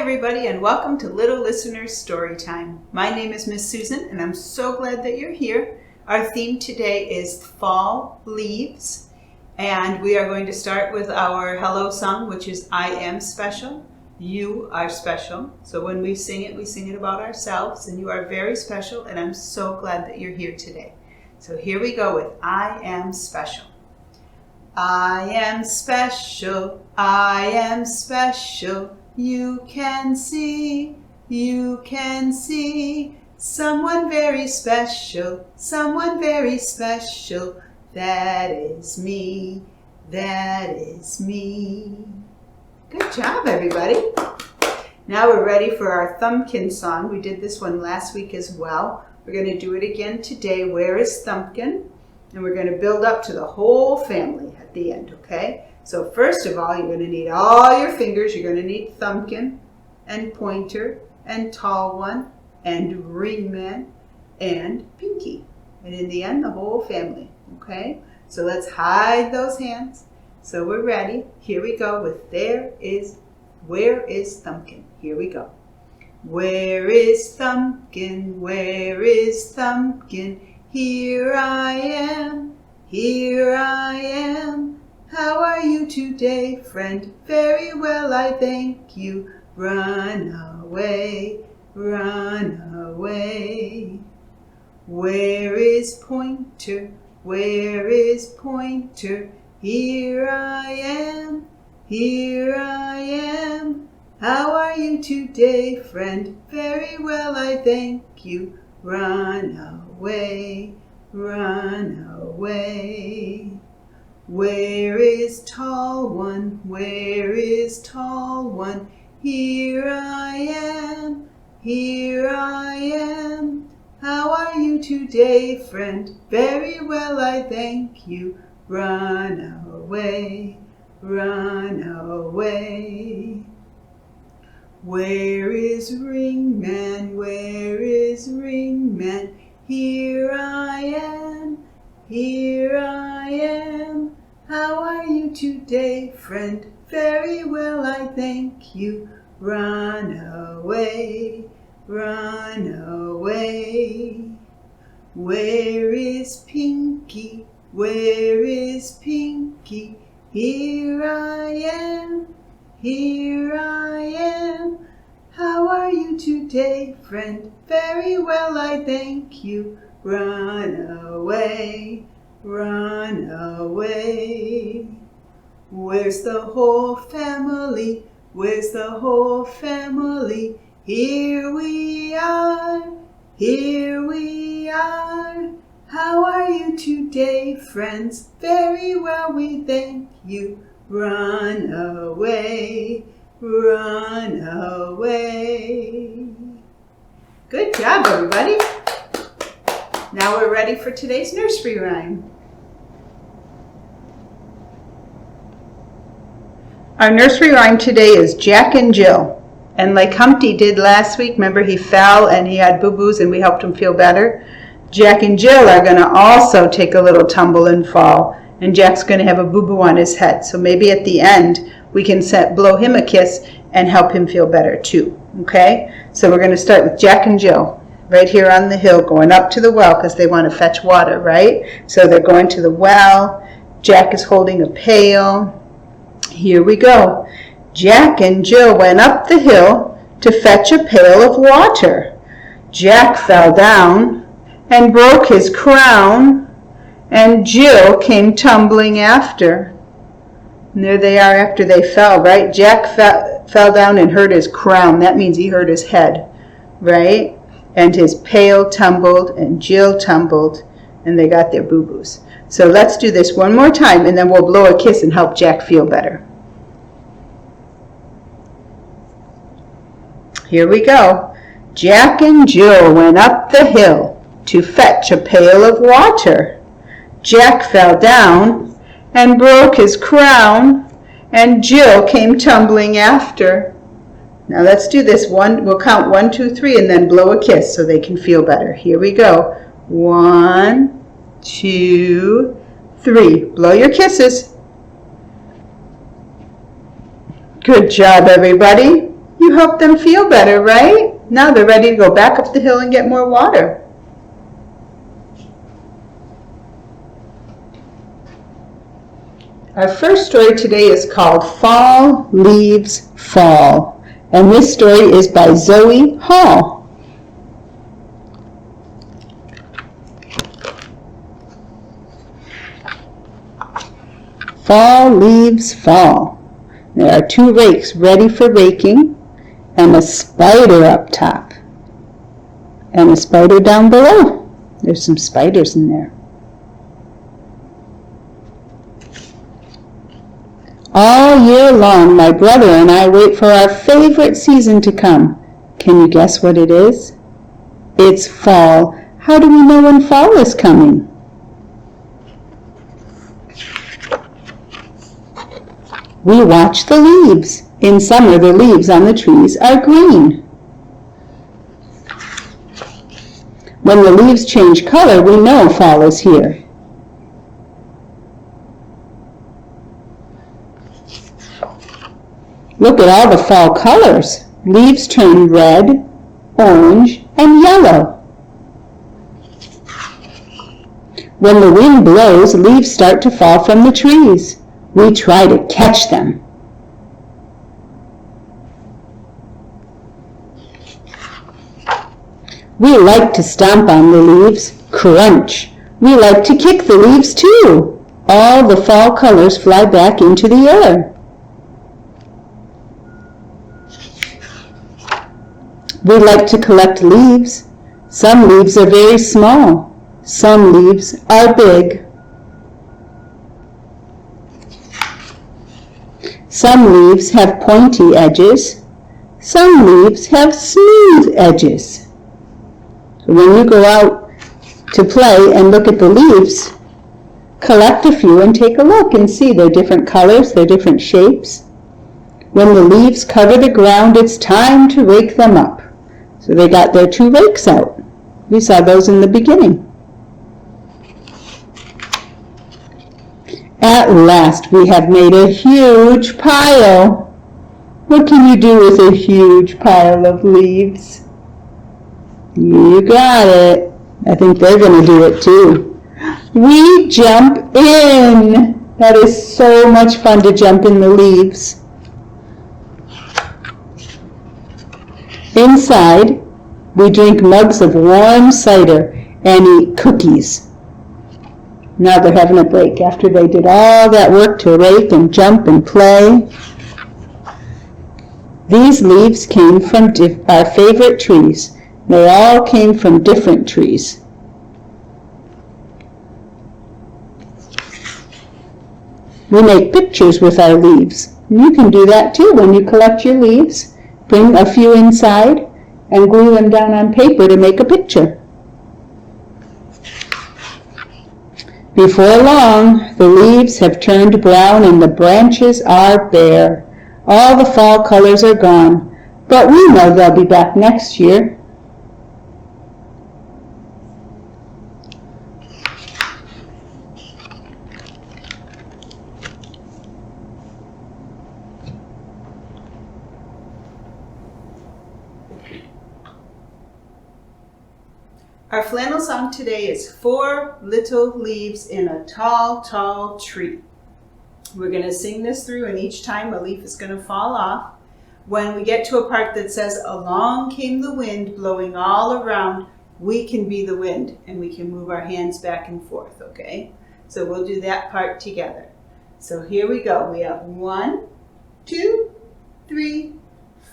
everybody, and welcome to Little Listeners Storytime. My name is Miss Susan, and I'm so glad that you're here. Our theme today is fall leaves, and we are going to start with our hello song, which is I am special, you are special. So when we sing it about ourselves, and you are very special, and I'm so glad that you're here today. So here we go with I am special. I am special, I am special. You can see, someone very special, that is me, Good job, everybody. Now we're ready for our Thumbkin song. We did this one last week as well. We're going to do it again today. Where is Thumbkin? And we're going to build up to the whole family at the end, okay? So first of all, you're going to need all your fingers. You're going to need Thumbkin and Pointer and Tall One and Ring Man and Pinky. And in the end, the whole family, okay? So let's hide those hands. So we're ready. Here we go with where is Thumbkin? Here we go. Where is Thumbkin? Where is Thumbkin? Here I am, here I am. How are you today, friend? Very well, I thank you. Run away, run away. Where is Pointer? Where is Pointer? Here I am, here I am. How are you today, friend? Very well, I thank you. Run away, run away. Where is Tall One? Where is Tall One? Here I am, here I am. How are you today, friend? Very well, I thank you. Run away, run away. Where is Ring Man? Where is Ring Man? Here I am, here I am. How are you today, friend? Very well, I thank you. Run away, run away. Where is Pinky? Where is Pinky? Here I am, here I am. How are you today, friend? Very well, I thank you. Run away, run away. Where's the whole family? Where's the whole family? Here we are, here we are. How are you today, friends? Very well, we thank you. Run away, run away. Good job, everybody. Now we're ready for today's nursery rhyme. Our nursery rhyme today is Jack and Jill. And like Humpty did last week, remember he fell and he had boo-boos and we helped him feel better? Jack and Jill are going to also take a little tumble and fall. And Jack's going to have a boo-boo on his head. So maybe at the end we can blow him a kiss and help him feel better too. Okay? So we're going to start with Jack and Jill. Right here on the hill, going up to the well because they want to fetch water, right? So they're going to the well. Jack is holding a pail. Here we go. Jack and Jill went up the hill to fetch a pail of water. Jack fell down and broke his crown, and Jill came tumbling after. And there they are after they fell, right? Jack fell down and hurt his crown. That means he hurt his head, right? And his pail tumbled, and Jill tumbled, and they got their boo-boos. So let's do this one more time, and then we'll blow a kiss and help Jack feel better. Here we go. Jack and Jill went up the hill to fetch a pail of water. Jack fell down and broke his crown, and Jill came tumbling after. Now let's do this one. We'll count 1, 2, 3 and then blow a kiss so they can feel better. Here we go. 1, 2, 3. Blow your kisses. Good job, everybody. You help them feel better, right? Now they're ready to go back up the hill and get more water. Our first story today is called Fall Leaves Fall, and this story is by Zoe Hall. Fall leaves fall. There are 2 rakes ready for raking, and a spider up top, and a spider down below. There's some spiders in there. All year long, my brother and I wait for our favorite season to come. Can you guess what it is? It's fall. How do we know when fall is coming? We watch the leaves. In summer, the leaves on the trees are green. When the leaves change color, we know fall is here. Look at all the fall colors. Leaves turn red, orange, and yellow. When the wind blows, leaves start to fall from the trees. We try to catch them. We like to stomp on the leaves, crunch. We like to kick the leaves too. All the fall colors fly back into the air. We like to collect leaves. Some leaves are very small. Some leaves are big. Some leaves have pointy edges. Some leaves have smooth edges. So when you go out to play and look at the leaves, collect a few and take a look and see their different colors, their different shapes. When the leaves cover the ground, it's time to rake them up. So they got their 2 rakes out. We saw those in the beginning. At last, we have made a huge pile. What can you do with a huge pile of leaves? You got it. I think they're going to do it too. We jump in. That is so much fun to jump in the leaves. Inside, we drink mugs of warm cider and eat cookies. Now they're having a break after they did all that work to rake and jump and play. These leaves came from our favorite trees. They all came from different trees. We make pictures with our leaves. You can do that too when you collect your leaves. Bring a few inside and glue them down on paper to make a picture. Before long, the leaves have turned brown and the branches are bare. All the fall colors are gone, but we know they'll be back next year. Our flannel song today is 4 Little Leaves in a Tall, Tall Tree. We're going to sing this through, and each time a leaf is going to fall off. When we get to a part that says, along came the wind blowing all around, we can be the wind, and we can move our hands back and forth, okay? So we'll do that part together. So here we go. We have 1, 2, 3,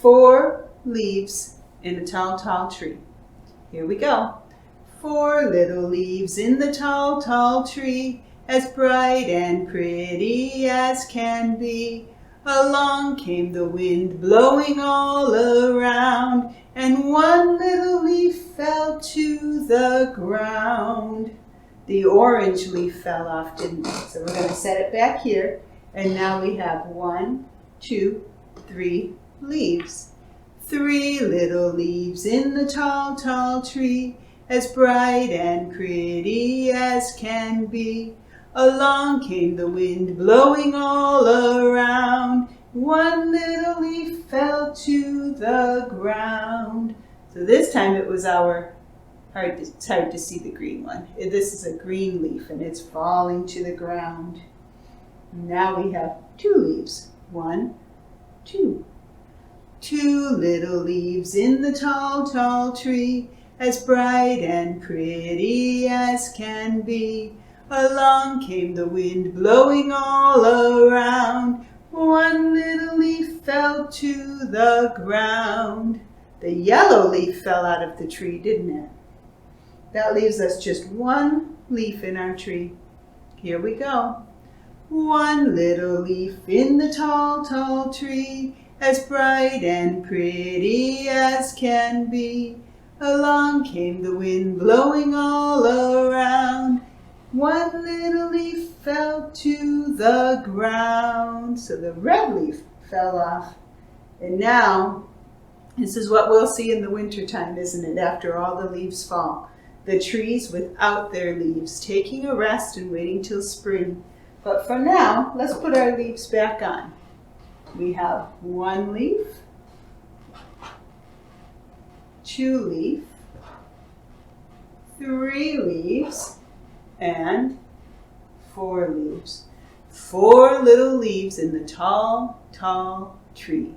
4 leaves in a tall, tall tree. Here we go. 4 little leaves in the tall, tall tree, as bright and pretty as can be. Along came the wind blowing all around, and 1 little leaf fell to the ground. The orange leaf fell off, didn't it? So we're going to set it back here, and now we have 1, 2, 3 leaves. 3 little leaves in the tall, tall tree, as bright and pretty as can be. Along came the wind blowing all around, One little leaf fell to the ground. So this time it was it's hard to see the green one. This is a green leaf and it's falling to the ground. Now we have 2 leaves. 1, 2. 2 little leaves in the tall, tall tree, as bright and pretty as can be. Along came the wind blowing all around. 1 little leaf fell to the ground. The yellow leaf fell out of the tree, didn't it? That leaves us just 1 leaf in our tree. Here we go. 1 little leaf in the tall, tall tree, as bright and pretty as can be. Along came the wind blowing all around. 1 little leaf fell to the ground. So the red leaf fell off. And now, this is what we'll see in the wintertime, isn't it? After all the leaves fall. The trees without their leaves, taking a rest and waiting till spring. But for now, let's put our leaves back on. We have 1 leaf, 2 leaf, 3 leaves, and 4 leaves. 4 little leaves in the tall, tall tree.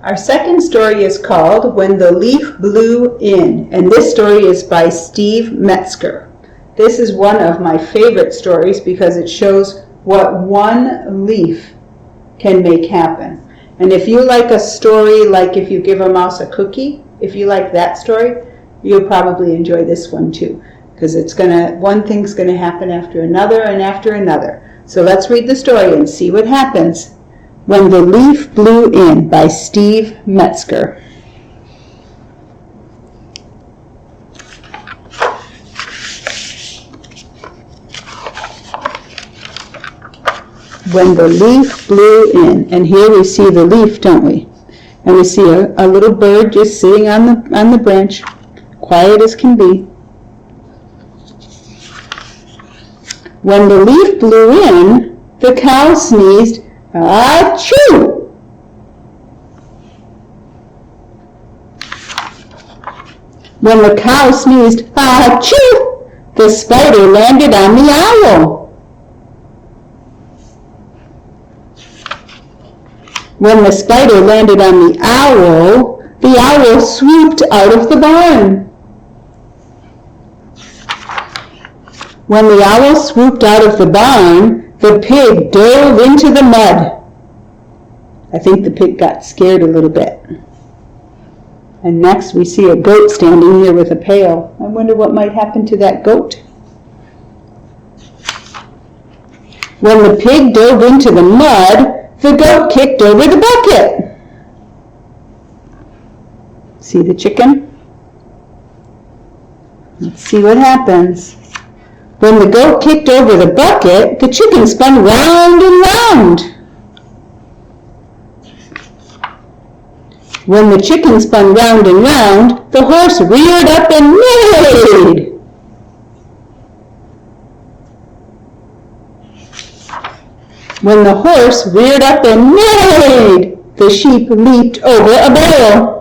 Our second story is called When the Leaf Blew In, and this story is by Steve Metzger. This is one of my favorite stories because it shows what 1 leaf can make happen. And if you like a story like If You Give a Mouse a Cookie, if you like that story, you'll probably enjoy this one too, because one thing's going to happen after another and after another. So let's read the story and see what happens. When the Leaf Blew In by Steve Metzger. When the leaf blew in, and here we see the leaf, don't we? And we see a little bird just sitting on the branch, quiet as can be. When the leaf blew in, the cow sneezed, "Achoo!" When the cow sneezed, "Achoo!" the spider landed on the owl. When the spider landed on the owl swooped out of the barn. When the owl swooped out of the barn, the pig dove into the mud. I think the pig got scared a little bit. And next we see a goat standing here with a pail. I wonder what might happen to that goat. When the pig dove into the mud, the goat kicked over the bucket. See the chicken? Let's see what happens. When the goat kicked over the bucket, the chicken spun round and round. When the chicken spun round and round, the horse reared up and neighed. When the horse reared up and neighed, the sheep leaped over a barrel.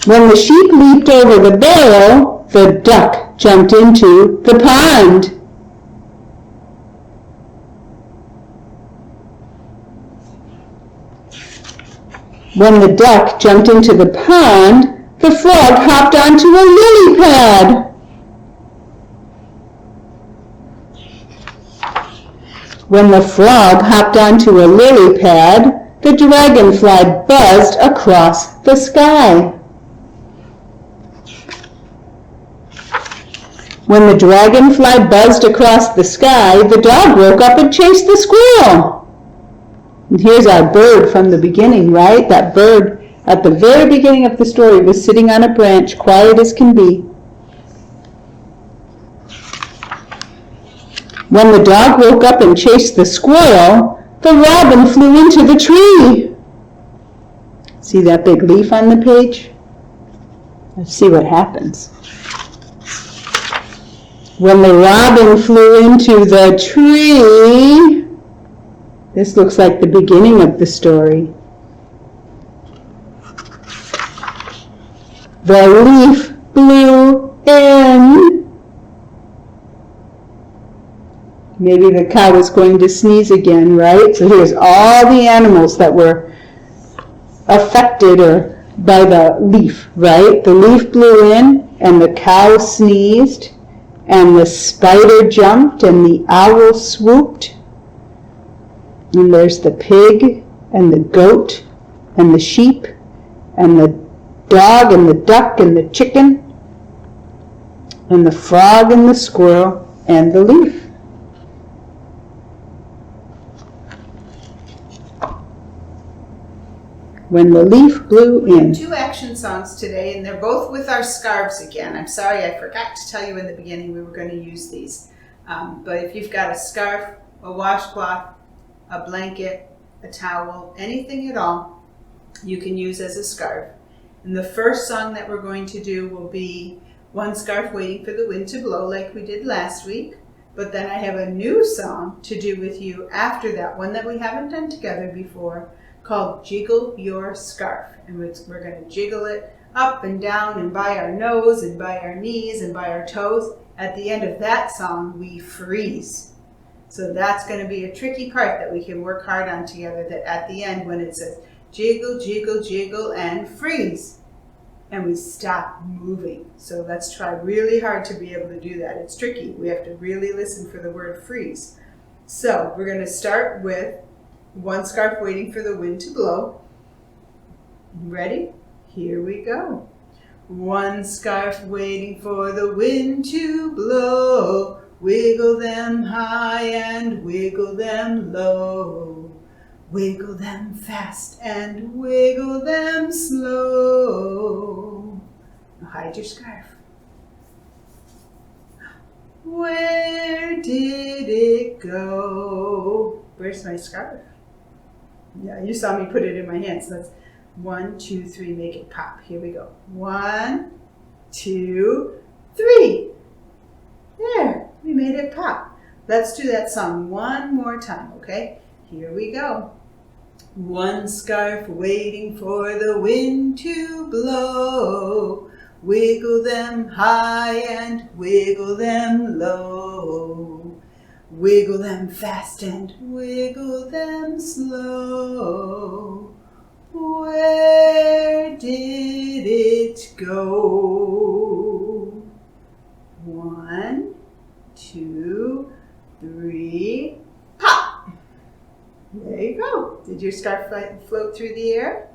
When the sheep leaped over the barrel, the duck jumped into the pond. When the duck jumped into the pond, the frog hopped onto a lily pad. When the frog hopped onto a lily pad, the dragonfly buzzed across the sky. When the dragonfly buzzed across the sky, the dog woke up and chased the squirrel. And here's our bird from the beginning, right? That bird at the very beginning of the story was sitting on a branch, quiet as can be. When the dog woke up and chased the squirrel, the robin flew into the tree. See that big leaf on the page? Let's see what happens. When the robin flew into the tree, this looks like the beginning of the story. The leaf blew in. Maybe the cow is going to sneeze again, right? So here's all the animals that were affected by the leaf, right? The leaf blew in, and the cow sneezed, and the spider jumped, and the owl swooped. And there's the pig, and the goat, and the sheep, and the dog, and the duck, and the chicken, and the frog, and the squirrel, and the leaf. When the leaf blew in. Two action songs today, and they're both with our scarves again. I'm sorry, I forgot to tell you in the beginning we were going to use these. But if you've got a scarf, a washcloth, a blanket, a towel, anything at all, you can use as a scarf. And the first song that we're going to do will be One Scarf Waiting for the Wind to Blow, like we did last week. But then I have a new song to do with you after that, one that we haven't done together before, called Jiggle Your Scarf. And we're going to jiggle it up and down and by our nose and by our knees and by our toes. At the end of that song, we freeze. So that's going to be a tricky part that we can work hard on together, that at the end when it says jiggle, jiggle, jiggle, and freeze, and we stop moving. So let's try really hard to be able to do that. It's tricky. We have to really listen for the word freeze. So we're going to start with One Scarf Waiting for the Wind to Blow. Ready? Here we go. One scarf waiting for the wind to blow. Wiggle them high and wiggle them low. Wiggle them fast and wiggle them slow. Now hide your scarf. Where did it go? Where's my scarf? Yeah, you saw me put it in my hand, so that's 1, 2, 3, make it pop. Here we go. 1, 2, 3. There, we made it pop. Let's do that song one more time, okay? Here we go. One scarf waiting for the wind to blow. Wiggle them high and wiggle them low. Wiggle them fast and wiggle them slow. Where did it go? 1, 2, 3, pop! There you go. Did your scarf float through the air?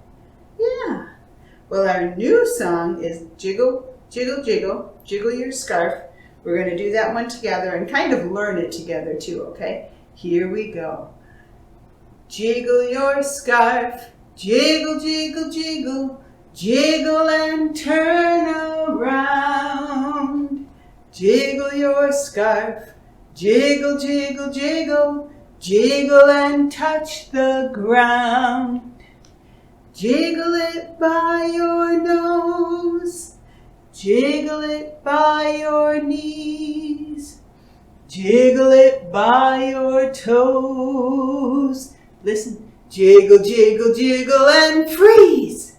Yeah. Well, our new song is Jiggle, Jiggle, Jiggle, Jiggle Your Scarf. We're going to do that one together and kind of learn it together too, okay? Here we go. Jiggle your scarf, jiggle, jiggle, jiggle, jiggle and turn around. Jiggle your scarf, jiggle, jiggle, jiggle, jiggle and touch the ground. Jiggle it by your nose, jiggle it by your knees, jiggle it by your toes. Listen, jiggle, jiggle, jiggle and freeze.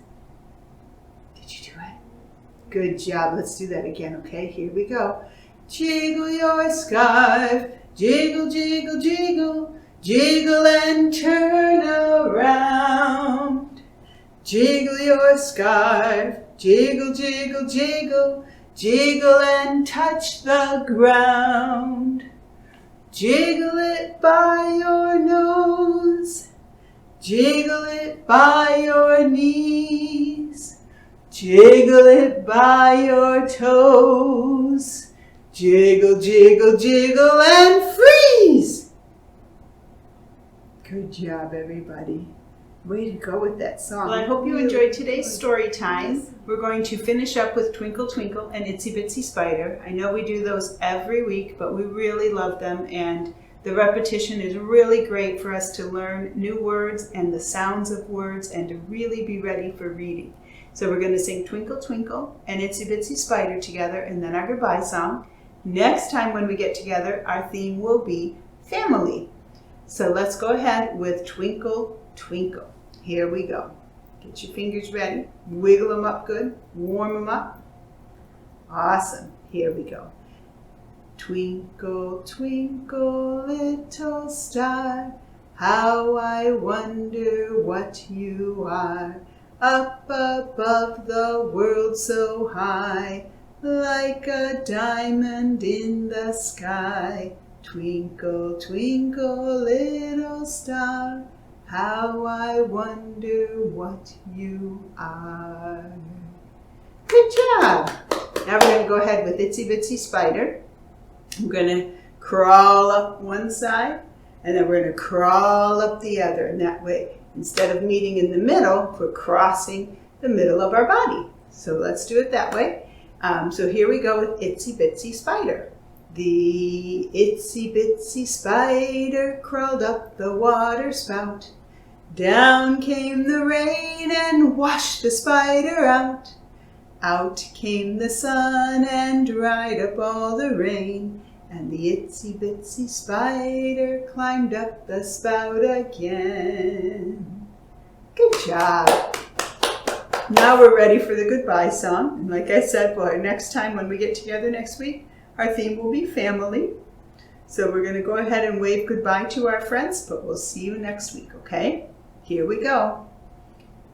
Did you do it? Good job. Let's do that again, okay? Here we go. Jiggle your scarf, jiggle, jiggle, jiggle, jiggle and turn around. Jiggle your scarf, jiggle, jiggle, jiggle, jiggle and touch the ground. Jiggle it by your nose, jiggle it by your knees, jiggle it by your toes. Jiggle, jiggle, jiggle and freeze. Good job, everybody. Way to go with that song. Well, I hope you enjoyed today's story time. Yes. We're going to finish up with Twinkle Twinkle and Itsy Bitsy Spider. I know we do those every week, but we really love them, and the repetition is really great for us to learn new words and the sounds of words and to really be ready for reading. So we're going to sing Twinkle Twinkle and Itsy Bitsy Spider together, and then our goodbye song. Next time when we get together, our theme will be family. So let's go ahead with Twinkle Twinkle. Here we go. Get your fingers ready. Wiggle them up good. Warm them up. Awesome. Here we go. Twinkle, twinkle, little star, how I wonder what you are. Up above the world so high, like a diamond in the sky. Twinkle, twinkle, little star, how I wonder what you are. Good job. Now we're going to go ahead with Itsy Bitsy Spider. I'm going to crawl up one side, and then we're going to crawl up the other. And that way, instead of meeting in the middle, we're crossing the middle of our body. So let's do it that way. So here we go with Itsy Bitsy Spider. The itsy bitsy spider crawled up the water spout. Down came the rain and washed the spider out. Out came the sun and dried up all the rain. And the itsy bitsy spider climbed up the spout again. Good job. Now we're ready for the goodbye song. And like I said, well, next time when we get together next week, our theme will be family. So we're going to go ahead and wave goodbye to our friends, but we'll see you next week, okay? Here we go.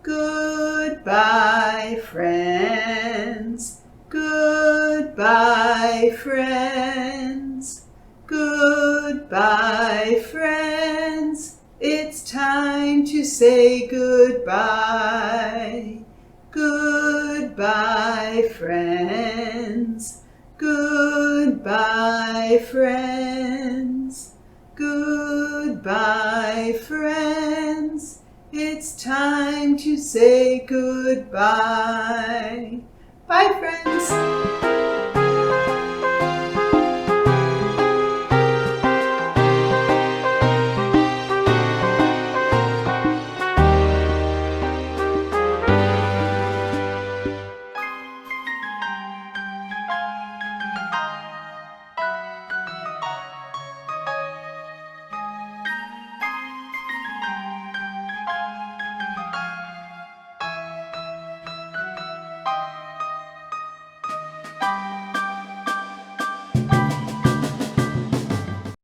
Goodbye, friends. Goodbye, friends. Goodbye, friends. It's time to say goodbye. Goodbye, friends. Goodbye, friends. Goodbye, friends. It's time to say goodbye. Bye, friends.